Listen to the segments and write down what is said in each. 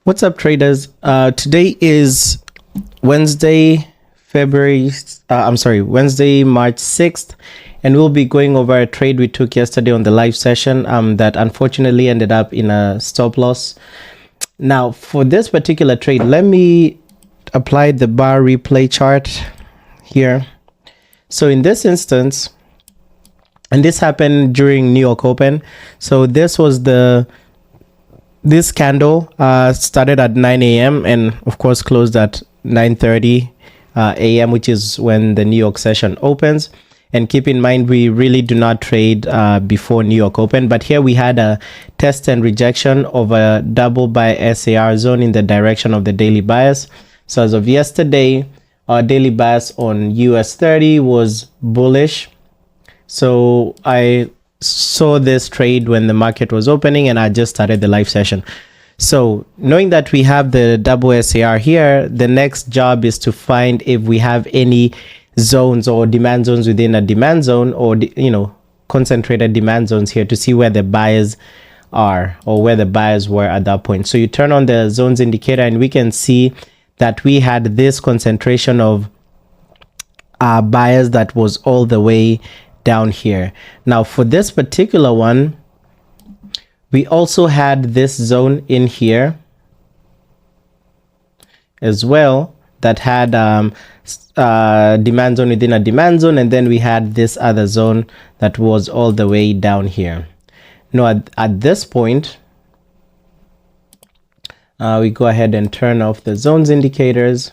What's up, traders? Today is Wednesday, Wednesday, March 6th, and we'll be going over a trade we took yesterday on the live session that unfortunately ended up in a stop loss. Now, for this particular trade, let me apply the bar replay chart here. So in this instance, and this happened during New York Open, so this was this candle started at 9 a.m. and of course closed at 9:30 a.m., which is when the New York session opens. And keep in mind, we really do not trade before New York Open, but here we had a test and rejection of a double by SAR zone in the direction of the daily bias. So as of yesterday, our daily bias on US 30 was bullish. So I saw this trade when the market was opening and I just started the live session. So knowing that we have the double SAR here, the next job is to find if we have any zones or demand zones within a demand zone, or concentrated demand zones here, to see where the buyers are or where the buyers were at that point. So you turn on the zones indicator and we can see that we had this concentration of buyers that was all the way down here. Now for this particular one, we also had this zone in here as well that had demand zone within a demand zone, and then we had this other zone that was all the way down here. Now at this point, we go ahead and turn off the zones indicators,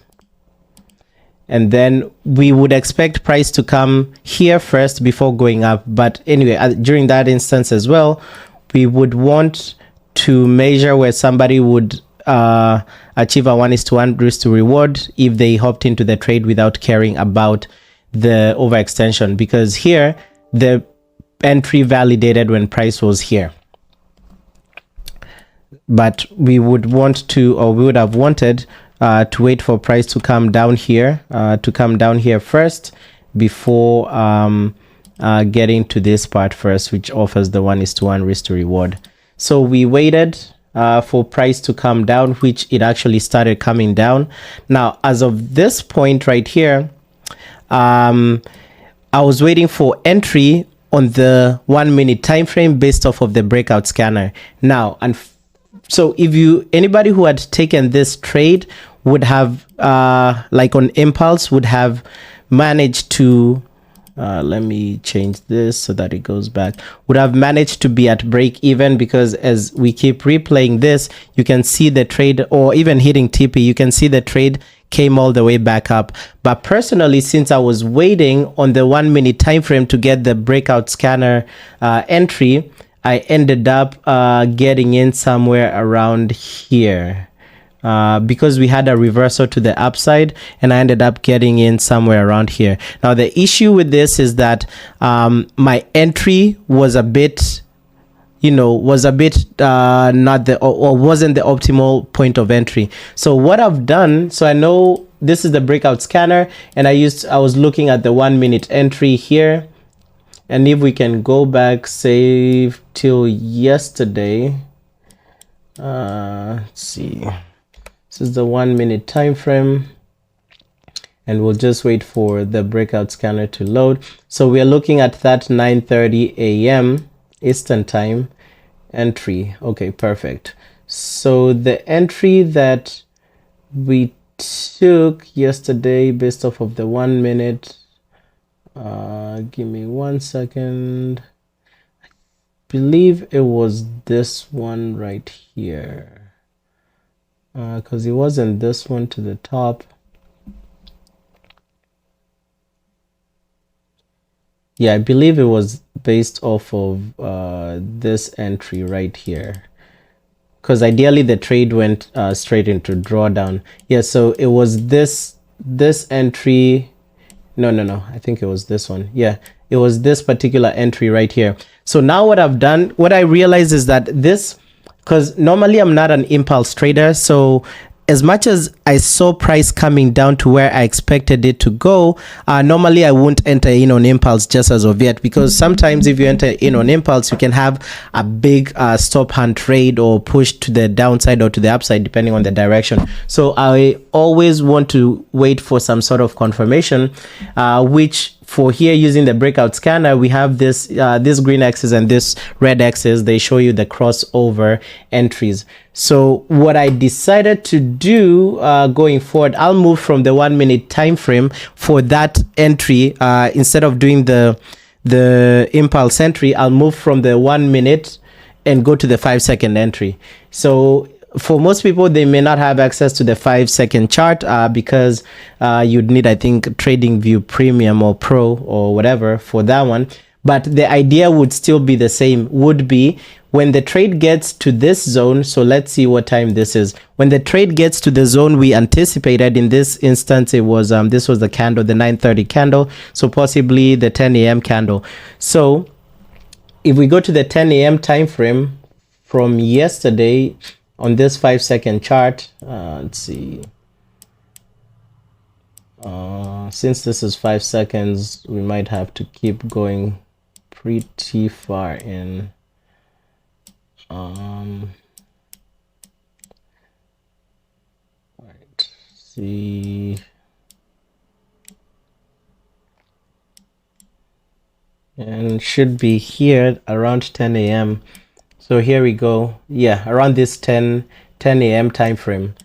and then we would expect price to come here first before going up. But anyway, during that instance as well, we would want to measure where somebody would achieve a 1:1 risk to reward if they hopped into the trade without caring about the overextension, because here the entry validated when price was here. But we would want to, or we would have wanted to wait for price to come down here, first before getting to this part first, which offers the 1:1 risk to reward. So we waited for price to come down, which it actually started coming down. Now, as of this point right here, I was waiting for entry on the 1 minute time frame based off of the breakout scanner. Now, and so if anybody who had taken this trade would have, like on impulse, would have managed to, let me change this so that it goes back, would have managed to be at break even, because as we keep replaying this, you can see the trade, or even hitting TP, you can see the trade came all the way back up. But personally, since I was waiting on the 1 minute time frame to get the breakout scanner entry, I ended up getting in somewhere around here. Because we had a reversal to the upside, and I ended up getting in somewhere around here. Now the issue with this is that my entry was a bit, not the, or wasn't the optimal point of entry. So what I've done, so I know this is the breakout scanner, and I was looking at the 1 minute entry here, and if we can go back, say till yesterday, let's see. This is the 1 minute time frame, and we'll just wait for the breakout scanner to load. So we are looking at that 9:30 a.m. Eastern time entry. Okay, perfect. So the entry that we took yesterday based off of the 1 minute, give me 1 second. I believe it was this one right here. Because it wasn't this one to the top. Yeah, I believe it was based off of this entry right here, because ideally the trade went straight into drawdown. Yeah, so it was this entry. No, I think it was this one. Yeah, it was this particular entry right here. So now what I've done, what I realized is that this, because normally I'm not an impulse trader, so as much as I saw price coming down to where I expected it to go, normally I won't enter in on impulse just as of yet, because sometimes if you enter in on impulse, you can have a big stop hand trade or push to the downside or to the upside depending on the direction. So I always want to wait for some sort of confirmation, which for here using the breakout scanner, we have this green axis and this red axis. They show you the crossover entries. So what I decided to do going forward, I'll move from the 1 minute time frame for that entry. Instead of doing the impulse entry, I'll move from the 1 minute and go to the 5-second entry. So for most people, they may not have access to the 5-second chart because you'd need, I think, TradingView Premium or Pro or whatever for that one. But the idea would still be the same, would be when the trade gets to this zone. So let's see what time this is. When the trade gets to the zone we anticipated, in this instance, it was this was the candle, the 9:30 candle. So possibly the 10 a.m. candle. So if we go to the 10 a.m. time frame from yesterday, on this 5-second chart, let's see. Since this is 5 seconds, we might have to keep going pretty far in. Right. See. And should be here around 10 a.m. So here we go. Yeah, around this 10 a.m. time frame.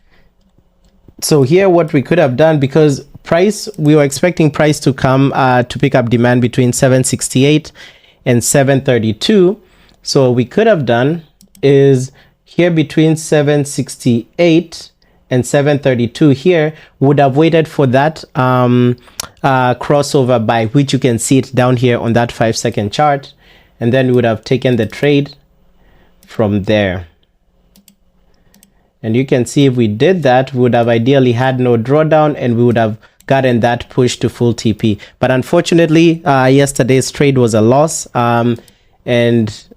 So here what we could have done, because price, we were expecting price to come to pick up demand between 768 and 732. So what we could have done is here between 768 and 732 here, would have waited for that crossover buy, which you can see it down here on that 5-second chart, and then we would have taken the trade from there. And you can see if we did that, we would have ideally had no drawdown and we would have gotten that push to full TP. But unfortunately, yesterday's trade was a loss, and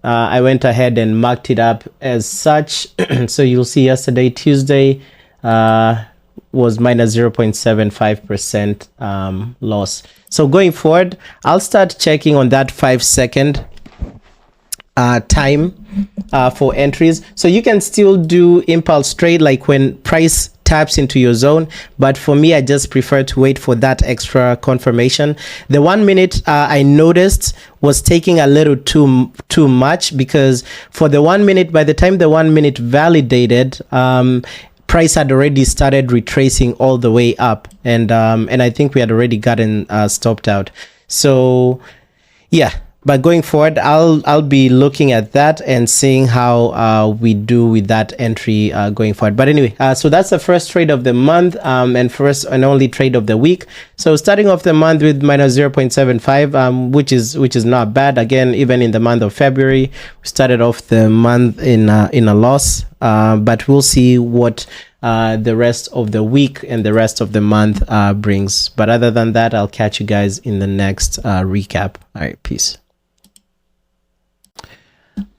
I went ahead and marked it up as such. So you'll see yesterday, Tuesday, was minus 0.75% loss. So going forward, I'll start checking on that 5-second time for entries. So you can still do impulse trade like when price taps into your zone, but for me, I just prefer to wait for that extra confirmation. The 1 minute I noticed was taking a little too much, because for the 1 minute, by the time the 1 minute validated, price had already started retracing all the way up, and I think we had already gotten stopped out. So yeah. But going forward, I'll be looking at that and seeing how we do with that entry going forward. But anyway, so that's the first trade of the month, and first and only trade of the week. So starting off the month with minus 0.75, which is not bad. Again, even in the month of February, we started off the month in a loss. But we'll see what the rest of the week and the rest of the month brings. But other than that, I'll catch you guys in the next recap. All right, peace.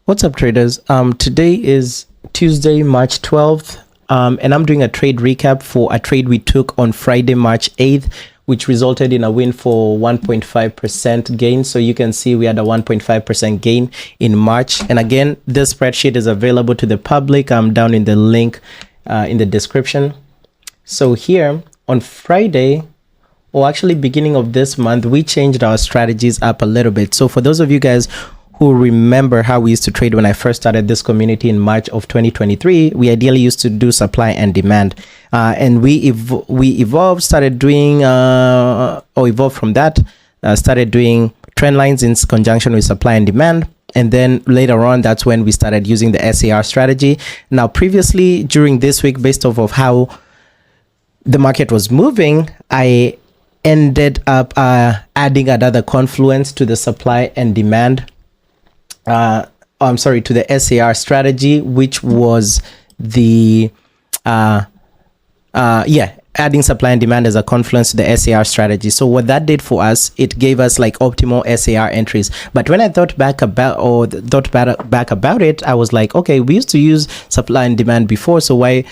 What's up, traders? Today is Tuesday, March 12th, and I'm doing a trade recap for a trade we took on Friday, March 8th, which resulted in a win for 1.5% gain. So you can see we had a 1.5% gain in March. And again, this spreadsheet is available to the public. I'm down in the link in the description. So here on Friday, or actually beginning of this month, we changed our strategies up a little bit. So for those of you guys who remember how we used to trade when I first started this community in March of 2023, we ideally used to do supply and demand, and we evolved, started doing or evolved from that, started doing trend lines in conjunction with supply and demand. And then later on, that's when we started using the SAR strategy. Now, previously during this week, based off of how the market was moving, I ended up adding another confluence to the supply and demand. I'm sorry, to the SAR strategy, which was the adding supply and demand as a confluence to the SAR strategy. So what that did for us, it gave us like optimal SAR entries. But when I thought back about it, I was like, okay, we used to use supply and demand before, so why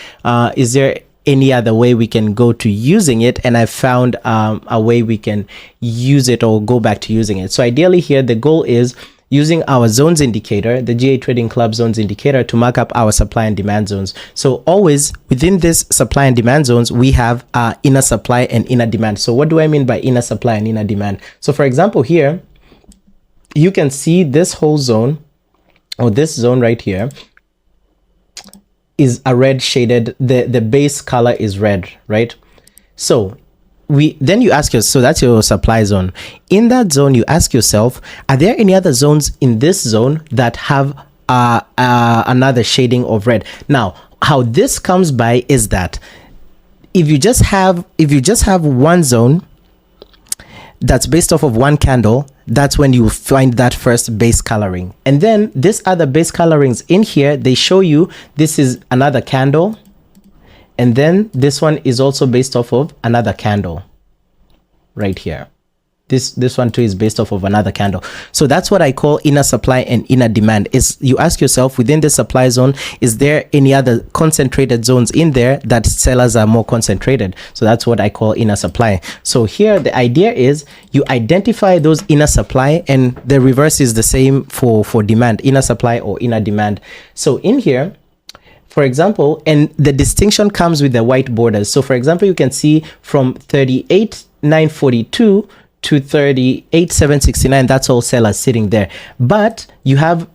is there any other way we can go to using it, and I found a way we can use it or go back to using it. So ideally here, the goal is using our zones indicator, the GA Trading Club zones indicator, to mark up our supply and demand zones. So always within this supply and demand zones, we have inner supply and inner demand. So what do I mean by inner supply and inner demand? So for example, here, you can see this whole zone, or this zone right here, is a red shaded, the base color is red, right? So then you ask yourself, so that's your supply zone. In that zone, you ask yourself, are there any other zones in this zone that have another shading of red? Now, how this comes by is that if you just have one zone that's based off of one candle, that's when you find that first base coloring. And then this other base colorings in here, they show you this is another candle. And then this one is also based off of another candle right here. This one too is based off of another candle. So that's what I call inner supply and inner demand. Is you ask yourself, within the supply zone, is there any other concentrated zones in there that sellers are more concentrated? So that's what I call inner supply. So here the idea is you identify those inner supply, and the reverse is the same for demand, inner supply or inner demand. So in here, for example, and the distinction comes with the white borders. So for example, you can see from 38,942 to 38,769, that's all sellers sitting there. But you have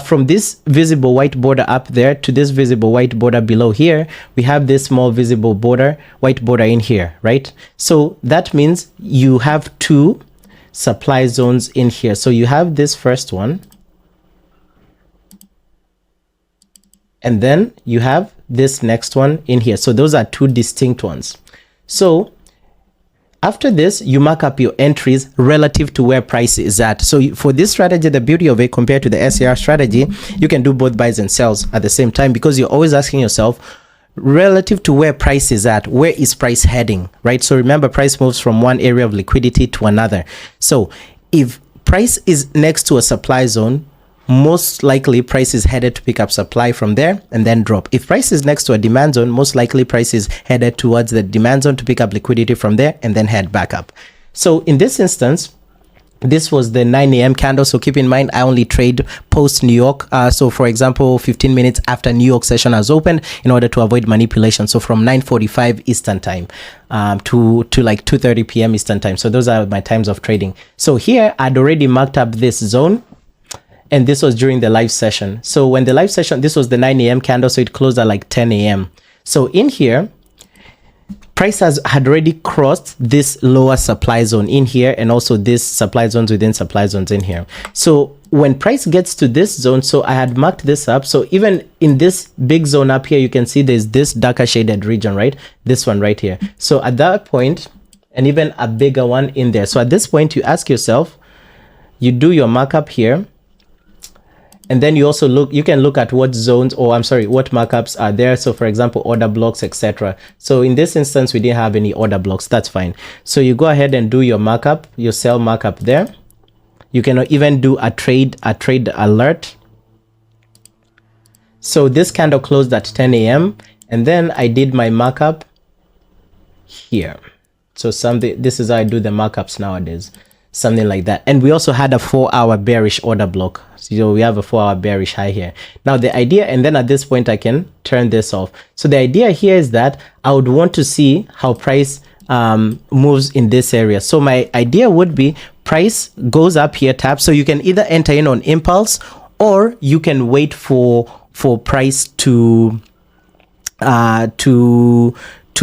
from this visible white border up there to this visible white border below here, we have this small visible border, white border in here, right? So that means you have two supply zones in here. So you have this first one, and then you have this next one in here. So those are two distinct ones. So after this, you mark up your entries relative to where price is at. So for this strategy, the beauty of it compared to the SAR strategy, you can do both buys and sells at the same time, because you're always asking yourself, relative to where price is at, where is price heading, right? So remember, price moves from one area of liquidity to another. So if price is next to a supply zone, most likely price is headed to pick up supply from there and then drop. If price is next to a demand zone, most likely price is headed towards the demand zone to pick up liquidity from there and then head back up. So in this instance, this was the 9 a.m. candle. So keep in mind, I only trade post New York. So for example, 15 minutes after New York session has opened, in order to avoid manipulation. So from 9:45 Eastern time to like 2:30 p.m. Eastern time. So those are my times of trading. So here I'd already marked up this zone, and this was during the live session. So when the live session, this was the 9 a.m. candle, so it closed at like 10 a.m. So in here, price had already crossed this lower supply zone in here, and also this supply zones within supply zones in here. So when price gets to this zone, so I had marked this up. So even in this big zone up here, you can see there's this darker shaded region, right? This one right here. So at that point, and even a bigger one in there. So at this point, you ask yourself, you do your markup here. And then you also you can look at what zones, or I'm sorry, what markups are there. So for example, order blocks, etc. So in this instance, we didn't have any order blocks. That's fine. So you go ahead and do your markup, your sell markup there. You can even do a trade alert. So this candle closed at 10 a.m. and then I did my markup here. So this is how I do the markups nowadays. Something like that. And we also had a 4-hour bearish order block. So we have a 4-hour bearish high here. Now the idea, and then at this point I can turn this off. So the idea here is that I would want to see how price moves in this area. So my idea would be price goes up here, tap. So you can either enter in on impulse, or you can wait for price to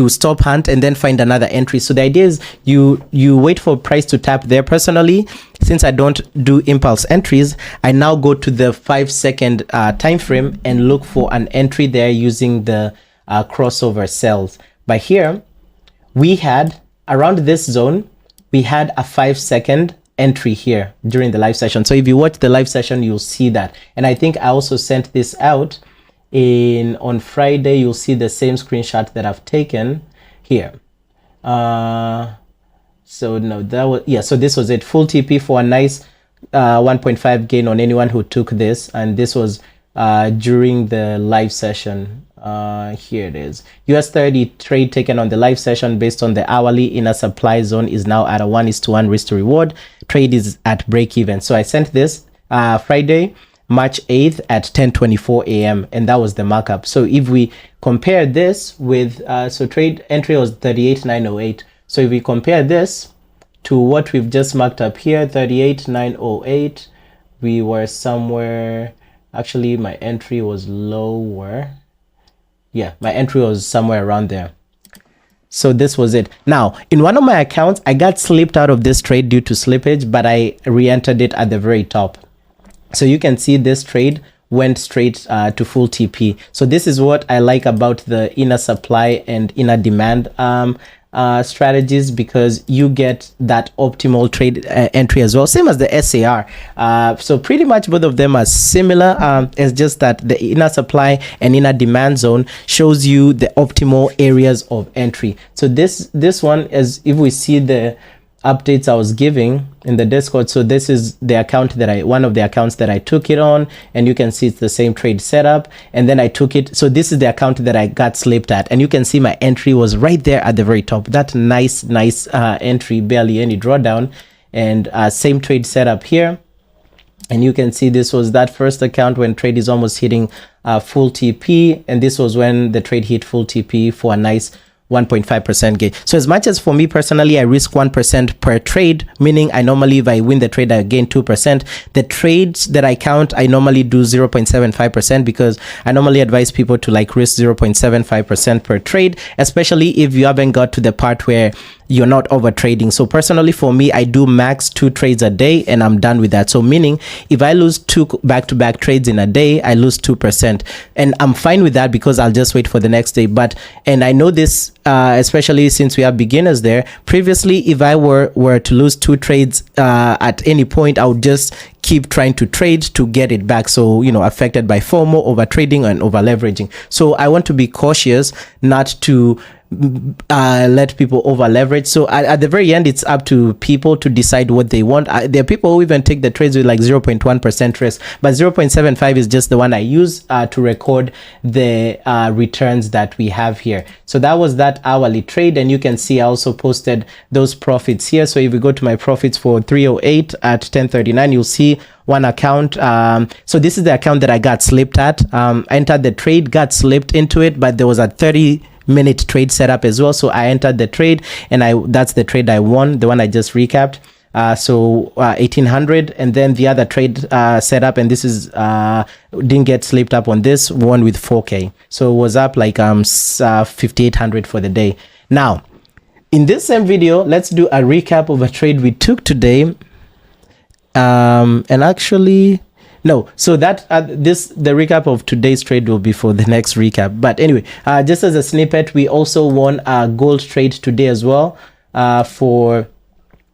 stop hunt and then find another entry. So the idea is you wait for price to tap there. Personally, since I don't do impulse entries, I now go to the 5-second time frame and look for an entry there using the crossover sells. But here we had, around this zone, we had a 5-second entry here during the live session. So if you watch the live session, you'll see that. And I think I also sent this out on Friday. You'll see the same screenshot that I've taken here. So no, that was, yeah, so this was it, full TP for a nice 1.5 gain on anyone who took this, and this was during the live session. Here it is. US30 trade taken on the live session based on the hourly inner supply zone is now at a 1:1 risk to reward. Trade is at break even. So I sent this Friday, March 8th at 10:24 a.m. and that was the markup. So if we compare this with so trade entry was 38,908. So if we compare this to what we've just marked up here, 38,908, we were somewhere, actually my entry was lower. Yeah, my entry was somewhere around there. So this was it. Now, in one of my accounts, I got slipped out of this trade due to slippage, but I re-entered it at the very top. So you can see this trade went straight to full TP. So this is what I like about the inner supply and inner demand strategies, because you get that optimal trade entry as well, same as the SAR. So pretty much both of them are similar. It's just that the inner supply and inner demand zone shows you the optimal areas of entry. So this one is, if we see the updates I was giving in the Discord, so this is the account that one of the accounts that I took it on, and you can see it's the same trade setup, and then I took it, so this is the account that I got slipped at, and you can see my entry was right there at the very top. That nice entry, barely any drawdown, and same trade setup here. And you can see this was that first account when trade is almost hitting full TP, and this was when the trade hit full TP for a nice 1.5% gain. So as much as for me personally, I risk 1% per trade, meaning I normally, if I win the trade, I gain 2%. The trades that I count, I normally do 0.75%, because I normally advise people to like risk 0.75% per trade, especially if you haven't got to the part where you're not over trading. So personally for me, I do max 2 trades a day and I'm done with that. So meaning if I lose 2 back-to-back trades in a day, I lose 2%, and I'm fine with that because I'll just wait for the next day. But, and I know this, especially since we have beginners there, previously if I were to lose 2 trades at any point, I would just keep trying to trade to get it back. So, you know, affected by FOMO, over trading and over leveraging. So I want to be cautious not to let people over leverage. So at the very end, it's up to people to decide what they want. There are people who even take the trades with like 0.1% risk, but 0.75 is just the one I use to record the returns that we have here. So that was that hourly trade, and you can see I also posted those profits here. So if we go to my profits for 308 at 1039, you'll see one account. So this is the account that I got slipped at. I entered the trade, got slipped into it, but there was a 30-minute trade setup as well. So I entered the trade, and that's the trade I won, the one I just recapped. So 1800, and then the other trade setup, and this is didn't get slipped up on this one with 4K. So it was up like 5800 for the day. Now, in this same video, let's do a recap of a trade we took today. And actually, no, so that the recap of today's trade will be for the next recap. But anyway, just as a snippet, we also won a gold trade today as well for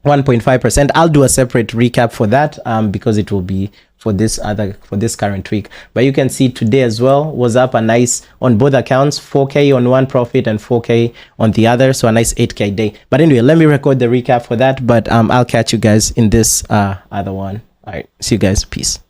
1.5%. I'll do a separate recap for that because it will be for this current week. But you can see today as well was up a nice on both accounts, 4K on one profit and 4K on the other, so a nice 8K day. But anyway, let me record the recap for that, but I'll catch you guys in this other one. All right, see you guys, peace.